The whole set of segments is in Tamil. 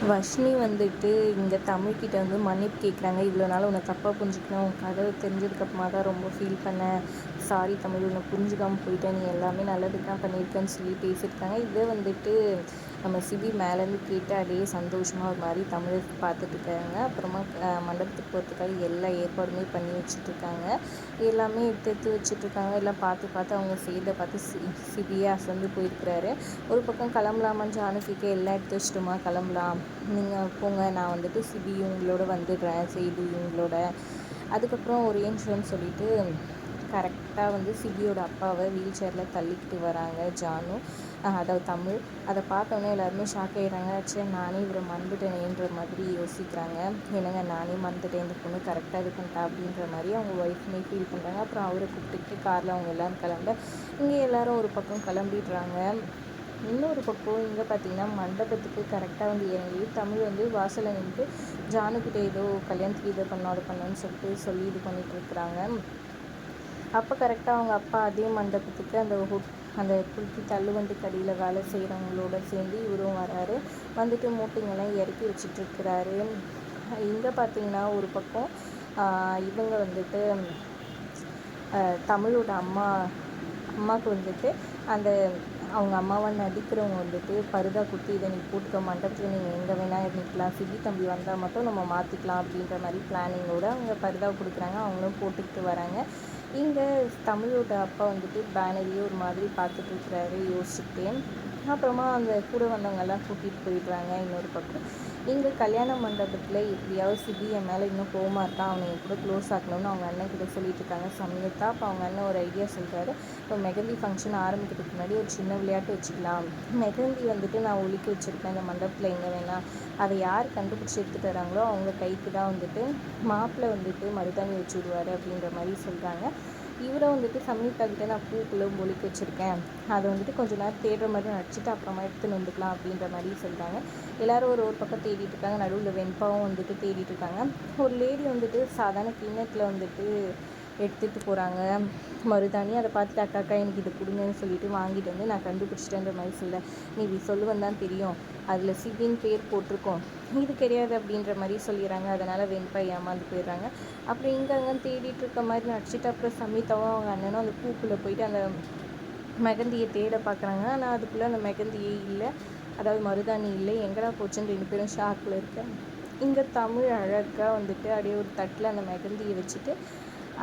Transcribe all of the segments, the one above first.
வர்ஷினி வந்துட்டு இங்கே தமிழ்கிட்ட வந்து மன்னிப்பு கேட்குறாங்க. இவ்வளோ நாள் உன்னை தப்பாக புரிஞ்சுக்கினேன். உன் கதை தெரிஞ்சதுக்கப்புறமா தான் ரொம்ப ஃபீல் பண்ணேன். சாரி தமிழ், உன்னை புரிஞ்சுக்காமல் போயிட்டேன். நீ எல்லாமே நல்லதுக்கு தான் பண்ணியிருக்கேன்னு சொல்லி பேசியிருக்காங்க. இதை வந்துட்டு நம்ம சிபி மேலேருந்து கேட்டு அதே சந்தோஷமாக ஒரு மாதிரி தமிழை பார்த்துட்ருக்காங்க. அப்புறமா மண்டபத்துக்கு போகிறதுக்காக எல்லா ஏற்பாடுமே பண்ணி வச்சுட்ருக்காங்க. எல்லாமே எடுத்து வச்சுட்ருக்காங்க. எல்லாம் பார்த்து அவங்க செய்கிறத பார்த்து சிபியே அசந்து போயிருக்கிறாரு. ஒரு பக்கம் கிளம்பலாமான்னு ஜானு கேட்க, எல்லாம் எடுத்து வச்சிட்டோமா, கிளம்பலாம், நீங்கள் போங்க, நான் வந்துட்டு சிபி இவங்களோட வந்துடுறேன், செய்து இவங்களோட. அதுக்கப்புறம் ஒரே நிமிஷம்னு சொல்லிட்டு கரெக்டாக வந்து சிபியோட அப்பாவை வீல் சேரில் தள்ளிக்கிட்டு வராங்க ஜானு, அதாவது தமிழ். அதை பார்த்தோன்னே எல்லாருமே ஷாக் ஆகிடுறாங்க. சரி, நானே இவரை மறந்துட்டேனேன்ற மாதிரி யோசிக்கிறாங்க. என்னங்க, நானே மறந்துட்டேன், இந்த பொண்ணு கரெக்டாக இது பண்ணிட்டா அப்படின்ற மாதிரி அவங்க ஒய்ஃப்மே ஃபீல் பண்ணுறாங்க. அப்புறம் அவரை கூப்பிட்டுக்கிட்டு காரில் அவங்க எல்லோரும் கிளம்ப, இங்கே எல்லோரும் ஒரு பக்கம் கிளம்பிடுறாங்க. இன்னொரு பக்கம் இங்கே பார்த்தீங்கன்னா மண்டபத்துக்கு கரெக்டாக வந்து இறங்கி தமிழ் வந்து வாசலில் நின்று ஜானுக்கிட்ட ஏதோ கல்யாணத்துக்கு இதை பண்ணோம் அதை பண்ணோன்னு சொல்லி இது பண்ணிகிட்டு இருக்கிறாங்க. அப்போ கரெக்டாக அவங்க அப்பா அதே மண்டபத்துக்கு அந்த குளிக்கி தள்ளுவண்டி கடியில் வேலை செய்கிறவங்களோட சேர்ந்து இவரும் வராரு. வந்துட்டு மூட்டைங்கெல்லாம் இறக்கி வச்சிட்ருக்கிறாரு. இங்கே பார்த்தீங்கன்னா ஒரு பக்கம் இவங்க வந்துட்டு தமிழோட அம்மாவுக்கு வந்துட்டு அந்த அவங்க அம்மாவை நடிக்கிறவங்க வந்துட்டு பருதா குத்தி, இதை நீ போட்டுக்க, மண்டபத்தில் நீங்கள் எங்கே வேணால் இருந்துக்கலாம், சிபி தம்பி வந்தால் மட்டும் நம்ம மாற்றிக்கலாம் அப்படின்ற மாதிரி பிளானிங்கோடு அவங்க பருதாவை கொடுக்குறாங்க. அவங்களும் போட்டுக்கிட்டு வராங்க. இங்கே தமிழோட அப்பா வந்துட்டு பேனரையே ஒரு மாதிரி பார்த்துட்ருக்கிறாரு யோசிச்சுக்கிட்டே. அப்புறமா அந்த கூட வந்தவங்கெல்லாம் கூட்டிகிட்டு போயிடுறாங்க. இன்னொரு பக்கம் இங்கே கல்யாண மண்டபத்தில் எப்படியாவது சிபி என் மேலே இன்னும் கோவமாக இருக்கான், அவனை என் கூட க்ளோஸ் ஆக்கணும்னு அவங்க அண்ணன் கிட்ட சொல்லிட்டு இருக்காங்க சமயத்தா. அப்போ அவங்க அண்ணன் ஒரு ஐடியா சொல்கிறாரு. இப்போ மெஹந்தி ஃபங்க்ஷன் ஆரம்பிக்கிறதுக்கு முன்னாடி ஒரு சின்ன விளையாட்டு வச்சுக்கலாம். மெஹந்தி வந்துட்டு நான் ஒழிக்க வச்சுருக்கேன் இந்த மண்டபத்தில் எங்கே வேணால், அதை யார் கண்டுபிடிச்சி எடுத்துகிட்டு வராங்களோ அவங்க கைக்கு தான் வந்துட்டு மாப்பிள்ளை வந்துட்டு மருதாணி வச்சு விடுவார் அப்படின்ற மாதிரி சொல்கிறாங்க. இவரை வந்துட்டு சமீபாக்கிட்ட நான் பூக்குள்ளே ஒழிக்க வச்சுருக்கேன், அதை வந்துட்டு கொஞ்சம் நேரம் தேடுற மாதிரி நடிச்சிட்டு அப்புறமா எடுத்துன்னு வந்துக்கலாம் அப்படின்ற மாதிரி சொல்கிறாங்க. எல்லோரும் ஒரு பக்கம் தேடிட்டு இருக்காங்க. நடுவில் வெண்பாவும் வந்துட்டு தேடிட்டு இருக்காங்க. ஒரு லேடி வந்துட்டு சாதாரண கிண்ணத்தில் வந்துட்டு எடுத்துகிட்டு போகிறாங்க மருதாணி. அதை பார்த்துட்டு அக்கா எனக்கு இது கொடுங்கன்னு சொல்லிட்டு வாங்கிட்டு வந்து நான் கண்டுபிடிச்சிட்டேன்ற மாதிரி சொல்ல, நீ இப்படி சொல்லுவேன் தான் தெரியும், அதில் சிபின்னு பேர் போட்டிருக்கோம், இது கிடையாது அப்படின்ற மாதிரி சொல்லிடுறாங்க. அதனால் வெண்பா ஏமாந்து போயிடுறாங்க. அப்புறம் அங்கன்னு தேடிட்டு இருக்க மாதிரி நடிச்சிட்டு அப்புறம் சமீதாவும் அவங்க அண்ணனும் அந்த பூக்குள்ளே போயிட்டு அந்த மெகந்தியை தேட பார்க்குறாங்க. ஆனால் அதுக்குள்ளே அந்த மெகந்தியே இல்லை, அதாவது மருதாணி இல்லை. எங்கடா போச்சுன்னு 2 பேரும் ஷாக்கில் இருக்கேன். இங்கே தமிழ் அழகாக வந்துட்டு அப்படியே ஒரு தட்டில் அந்த மெகந்தியை வச்சுட்டு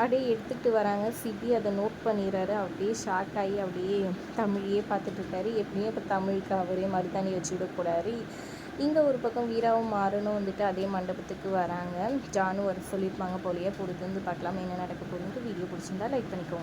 அப்படியே எடுத்துகிட்டு வராங்க. சிபி அதை நோட் பண்ணிடுறாரு. அப்படியே ஷாக் ஆகி அப்படியே தமிழையே பார்த்துட்ருக்காரு. எப்படியும் இப்போ தமிழுக்கு அவரே மருதாணி வச்சு விடக்கூடாது. இங்கே ஒரு பக்கம் வீராவும் மாறனும் வந்துட்டு அதே மண்டபத்துக்கு வராங்க. ஜானு வர சொல்லியிருப்பாங்க போலையே. பொறுத்து வந்து பார்க்கலாம் என்ன நடக்க போகுதுன்ட்டு. வீடியோ பிடிச்சிருந்தா லைக் பண்ணிக்கோங்க.